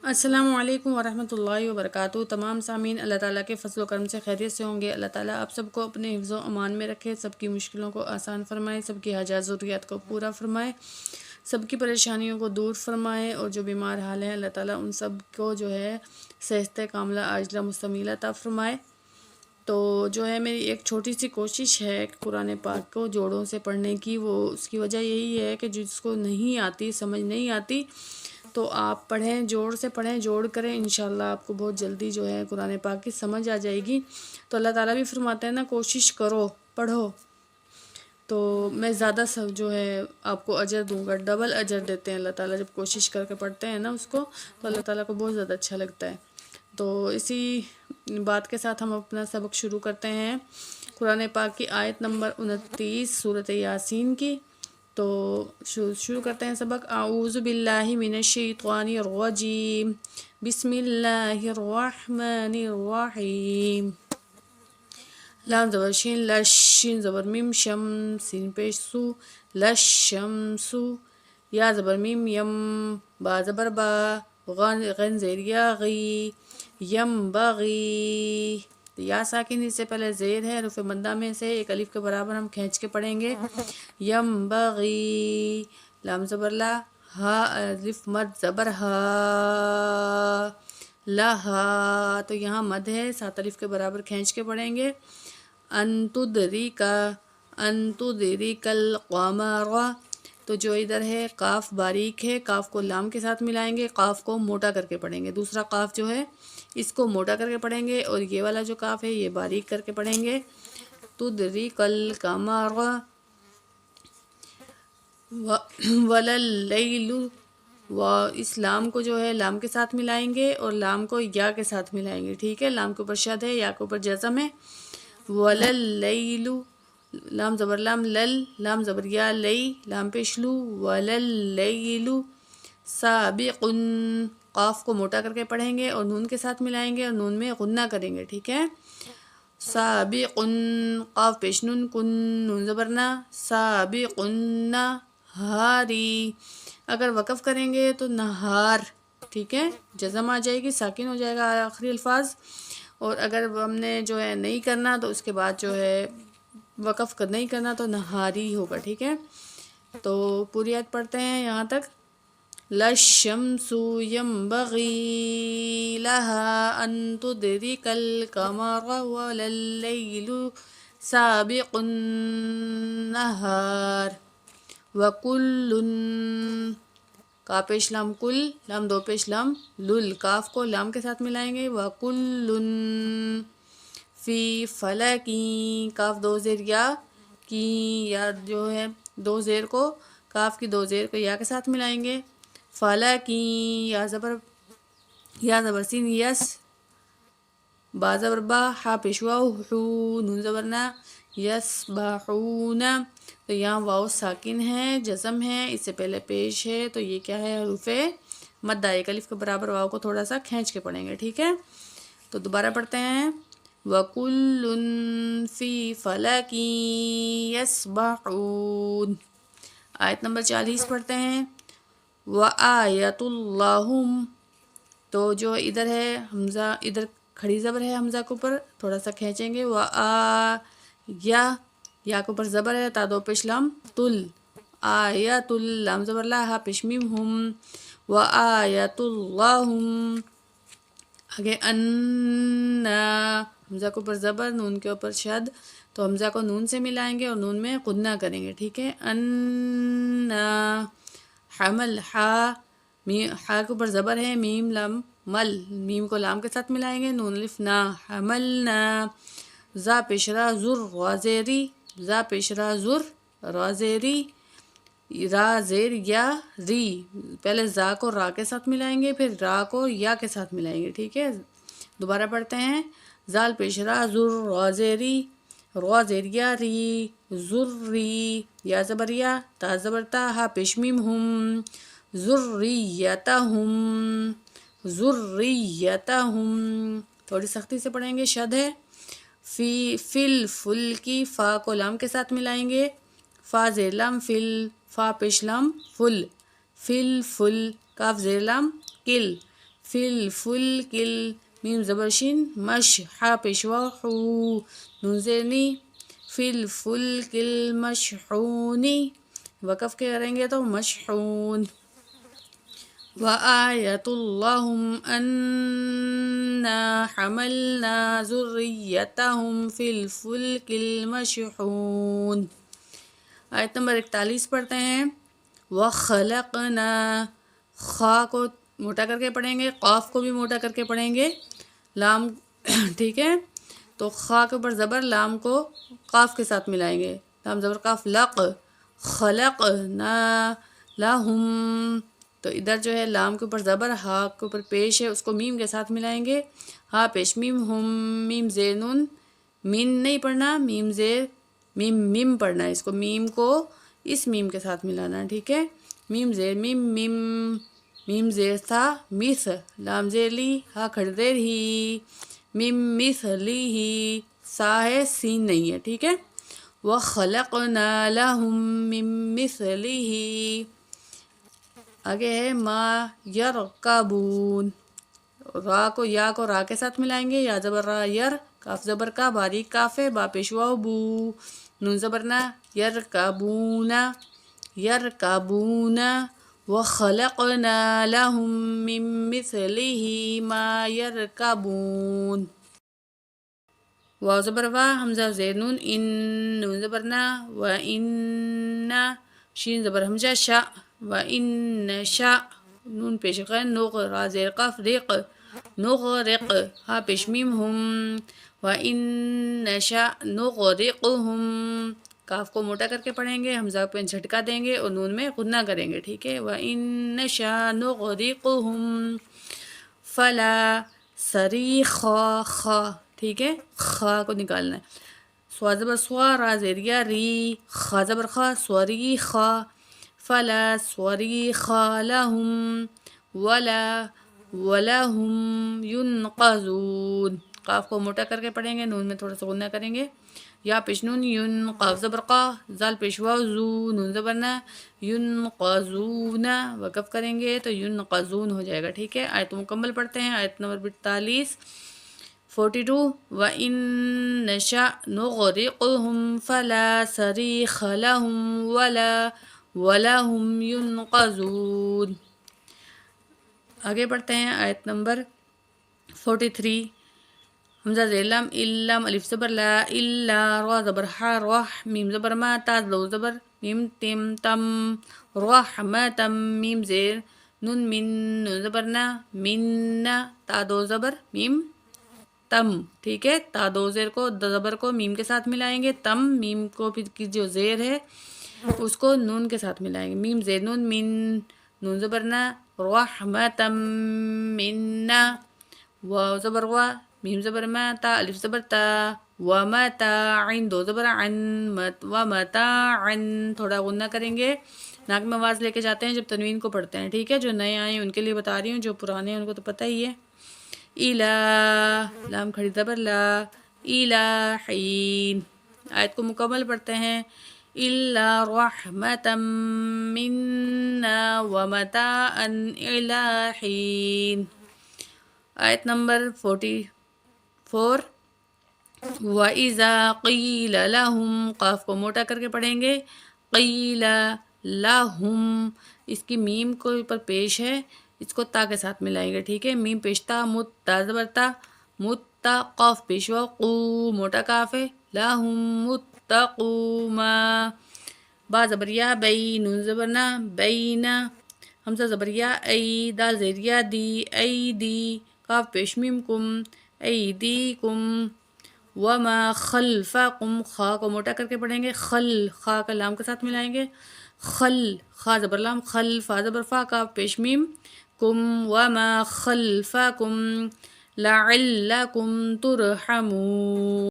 السلام علیکم ورحمۃ اللہ وبرکاتہ۔ تمام سامعین اللہ تعالیٰ کے فضل و کرم سے خیریت سے ہوں گے۔ اللہ تعالیٰ آپ سب کو اپنے حفظ و امان میں رکھے، سب کی مشکلوں کو آسان فرمائے، سب کی حاجات ضروریات کو پورا فرمائے، سب کی پریشانیوں کو دور فرمائے، اور جو بیمار حال ہیں اللہ تعالیٰ ان سب کو جو ہے صحت کاملہ عاجلہ مستملہ عطا فرمائے۔ تو جو ہے میری ایک چھوٹی سی کوشش ہے کہ قرآن پاک کو جوڑوں سے پڑھنے کی، وہ اس کی وجہ یہی ہے کہ جس کو نہیں آتی، سمجھ نہیں آتی، تو آپ پڑھیں، جوڑ سے پڑھیں، جوڑ کریں، انشاءاللہ آپ کو بہت جلدی جو ہے قرآن پاک کی سمجھ آ جائے گی۔ تو اللہ تعالیٰ بھی فرماتے ہیں نا، کوشش کرو، پڑھو، تو میں زیادہ سب جو ہے آپ کو اجر دوں گا، ڈبل اجر دیتے ہیں اللہ تعالیٰ جب کوشش کر کے پڑھتے ہیں نا اس کو، تو اللہ تعالیٰ کو بہت زیادہ اچھا لگتا ہے۔ تو اسی بات کے ساتھ ہم اپنا سبق شروع کرتے ہیں قرآن پاک کی آیت نمبر 29 سورۃ یاسین کی۔ تو شروع کرتے ہیں سبق۔ اعوذ باللہ من الشیطان الرجیم، بسم اللہ الرحمن الرحیم۔ لام زبر شین، لش، شین زبر میم، شم، سین پیش سو، لش شمسو۔ یا زبر میم، یم، با زبر با، غین زیر یا غی، یم بغی۔ یا ساکن اس سے پہلے زیر ہے، حروف مدہ میں سے ایک الف کے برابر ہم کھینچ کے پڑھیں گے، یم بغی۔ لام زبر لا، ہا الف مد زبر ہا، لہا، تو یہاں مد ہے، 7 الف کے برابر کھینچ کے پڑھیں گے۔ ان تدریکا، ان تدریک القمر، تو جو ادھر ہے قاف باریک ہے، قاف کو لام کے ساتھ ملائیں گے، قاف کو موٹا کر کے پڑھیں گے۔ دوسرا قاف جو ہے اس کو موٹا کر کے پڑھیں گے، اور یہ والا جو قاف ہے یہ باریک کر کے پڑھیں گے۔ تدریک القمر، وَلَلَّيْلُ، و اس لام کو جو ہے لام کے ساتھ ملائیں گے، اور لام کو یا کے ساتھ ملائیں گے، ٹھیک ہے، لام کے اوپر شد ہے، یا کے اوپر جزم ہے۔ وَلَلَّيْلُ، لام زبر لام، لل، لام زبر یا، لئی، لام پیش لو، وَلَلَّيْلُ سابق، قاف کو موٹا کر کے پڑھیں گے اور نون کے ساتھ ملائیں گے، اور نون میں غنہ کریں گے، ٹھیک ہے۔ سابق، قاف پیش نون، کن، نون زبرنا، سابق ہاری، اگر وقف کریں گے تو نہار، ٹھیک ہے، جزم آ جائے گی، ساکن ہو جائے گا آخری الفاظ، اور اگر ہم نے جو ہے نہیں کرنا تو اس کے بعد جو ہے وقف نہیں کرنا تو نہاری ہوگا، ٹھیک ہے۔ تو پوری آیت پڑھتے ہیں یہاں تک۔ لَلشَّمْسُ يَنبَغِي لَهَا أَن تُدْرِكَ الْقَمَرَ وَلَلَّيْلُ سَابِقُ النَّهَارِ وَكُلٌّ، کا پیش لام کل، لام دو پیش لام لل، کاف کو لام کے ساتھ ملائیں گے، وَكُلٌّ فی فَلَكٍ، کاف دو زیر یا کی، یا جو ہے دو زیر کو، کاف کی دو زیر کو یا کے ساتھ ملائیں گے، فَلَكٍ، یا زبر سین، یس، با زبر با، ہا پیش واو، حو، نون زبرنا، یسبحون، تو یہاں واو ساکن ہے، جزم ہے، اس سے پہلے پیش ہے، تو یہ کیا ہے، حروف مدہ، ایک الف کے برابر واو کو تھوڑا سا کھینچ کے پڑھیں گے، ٹھیک ہے۔ تو دوبارہ پڑھتے ہیں۔ وَكُلٌّ فِي فَلَكٍ يَسْبَحُونَ۔ آیت نمبر 40 پڑھتے ہیں۔ وَآیَةُ اللَّهُمْ، تو جو ادھر ہے حمزہ، ادھر کھڑی زبر ہے حمزہ کے اوپر، تھوڑا سا کھینچیں گے، یا کے اوپر زبر ہے، تا دو پیش لام تل، آیت لام زبر لا، ہا پیش میم ہم، وآیت اللہم، آگے انا، حمزہ کے اوپر زبر، نون کے اوپر شد، تو حمزہ کو نون سے ملائیں گے اور نون میں غنہ کریں گے، ٹھیک ہے۔ انا حمل، ہا کے اوپر زبر ہے، میم لام مل، میم کو لام کے ساتھ ملائیں گے، نون الف نا، حملنا، زا پیشرا زر، را زیری، زا پیشرا زر، را زیری، را زیر یا ری، پہلے زا کو را کے ساتھ ملائیں گے، پھر را کو یا کے ساتھ ملائیں گے، ٹھیک ہے۔ دوبارہ پڑھتے ہیں۔ زال پیشرا زر، را زیری، را زیر یا ری، زری، یا زبر یا، تا زبر تا، ہا پیش میم ہم، ذریتہم، ذریتہم، تھوڑی سختی سے پڑھیں گے، شد ہے۔ فل، فل کی، فا کو لام کے ساتھ ملائیں گے، فا زیر لام فل، فا پیش لام فل، فل فل، کاف زیر لام کل، فی الفلک میم زبر شین مش ہا پیشوا حو نون زیر نی فی الفلک المشحونی وقف کریں گے تو مشحون وآیۃ اللہم انا حملنا ذریتہم فی الفلک المشحون. آیت نمبر 41 پڑھتے ہیں. وخلقنا خا کو موٹا کر کے پڑھیں گے, قاف کو بھی موٹا کر کے پڑھیں گے, لام ٹھیک ہے, تو خا کے اوپر زبر, لام کو قاف کے ساتھ ملائیں گے, لام زبر قاف لق, خلقنا لہم, تو ادھر جو ہے لام کے اوپر زبر, ہا کے اوپر پیش ہے اس کو میم کے ساتھ ملائیں گے, ہا پیش میم ہم, میم زیر نون, مین نہیں پڑھنا, میم زیر میم پڑھنا ہے, اس کو میم کو اس میم کے ساتھ ملانا, ٹھیک ہے, میم زیر میم میم, میم زیر تھا مث, لام زیر لی, ہا کھڑ دیر ہی, میم مثلی ہی, سا ہے سین نہیں ہے, ٹھیک ہے. وَخَلَقْنَا لَهُم مِّن مِّثْلِهِ. آگے ہے ما یرکبون, را کو یا کو را کے ساتھ ملائیں گے, یا زبر را یر, کاف زبر کا باریک کاف ہے, با پیشوا بو, نون زبر نا یرکبون یرکبون. وَخَلَقْنَا لَهُم مِّن مِّثْلِهِ مَا يَرْكَبُونَ. واو زبر وا, حمزہ زیر نون, ان نون زبر نا, و ان شین زبر حمزہ شا, و ان شا نون پیش غین نغ, را زیر قاف ریق نغرق, ہا پیش میم ہم, و ان شا نغرقہم, کاف کو موٹا کر کے پڑھیں گے, حمزہ پہ جھٹکا دیں گے اور نون میں غنہ کریں گے, ٹھیک ہے. وَإِن نَشَأْ نُغْرِقْهُمْ فَلَا صَرِيخَ خا, ٹھیک ہے, خا کو نکالنا ہے, سوا زبر سوا, را زیریا ری, خا زبر خا, صریخ, فَلَا صَرِيخَ لَهُمْ وَلَا هُمْ يُنْقَذُونَ. قاف کو موٹا کر کے پڑھیں گے, نون میں تھوڑا سا غنہ کریں گے, یا پیش نون یون, قاف زبر قا, زال پیش واو زو, نون زبر نا, ینقذون, وقف کریں گے تو ینقذون ہو جائے گا, ٹھیک ہے. آیت مکمل پڑھتے ہیں. آیت نمبر 42 42. وَإِن نَشَأْ نُغْرِقْهُمْ فَلَا صَرِيخَ لَهُمْ وَلَا هُمْ يُنْقَذُونَ. آگے بڑھتے ہیں. آیت نمبر 43. حمزہ زیر لام, اللام الف زبر لا, الا, را زبر حا, روح, میم زبر ما, تا لو زبر میم تم تم, رحمتم, میم زیر نون من, نون زبر نا, من, تا دو زبر میم تم, ٹھیک ہے. تا دو زیر کو زبر کو میم کے ساتھ ملائیں گے, تم میم کو کی جو زیر ہے اس کو نون کے ساتھ ملائیں گے, میم زیر نون من, نون زبر نا, رحمتم منا, واو زبر وا, میم زبر ما, تا الف زبر تا, ومتاعن, دو زبر عن, ومتاعن, تھوڑا غنہ کریں گے, ناک میں آواز لے کے جاتے ہیں جب تنوین کو پڑھتے ہیں, ٹھیک ہے. جو نئے آئے ہیں ان کے لیے بتا رہی ہوں, جو پرانے ہیں ان کو تو پتہ ہی ہے. الہ, لام کھڑی زبر لا, الہین. آیت کو مکمل پڑھتے ہیں. الا رحمتا منا ومتاعا الى حین. آیت نمبر 44. وَإِذَا قِيلَ لَهُمْ, قاف کو موٹا کر کے پڑھیں گے, قِيلَ لَهُمْ, اس کی میم کو پر پیش ہے, اس کو تا کے ساتھ ملائیں گے, ٹھیک ہے. میم پیشتا, متا زبر تا, متا, قاف پیشوا قو, موٹا کاف ہے, لَهُمْ مُتَّقُومَا, با زبر یا, بئی, نون زبر نا, بینا, حمزہ زبر یا, ای, دال زیر یا دی, ای دی, کاف پیش میم کم, ای دی کم. وما خلفکم, خا کو موٹا کر کے پڑھیں گے, خل, خا کا لام کے ساتھ ملائیں گے, خل, خا زبر لام, خل, فا زبر فا, کاف پیش میم کم. وما خلفکم لعلکم ترحمون.